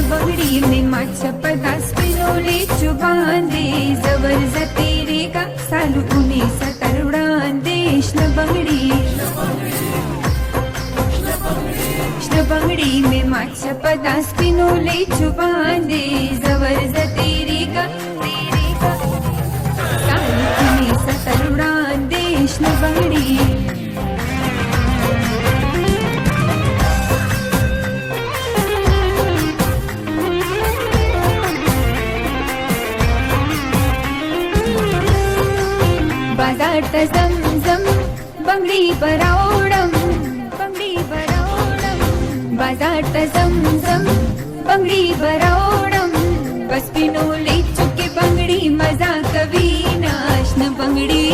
बंगड़ी में माझ्या पदास पिलोले चुबांदे जवर जाते रे का सालू पुणे सतरुडांदे बंगड़ी में माझ्या पदास पिलोले चुबांदे जवर जाते रे का सालू पुणे सतरुडांदे बंगड़ी बाजारत जमजम बंगडी बरावडम बाजारत जमजम बंगडी बरावडम बस पिनोले चुके बंगडी मजा कवी नाश न बंगडी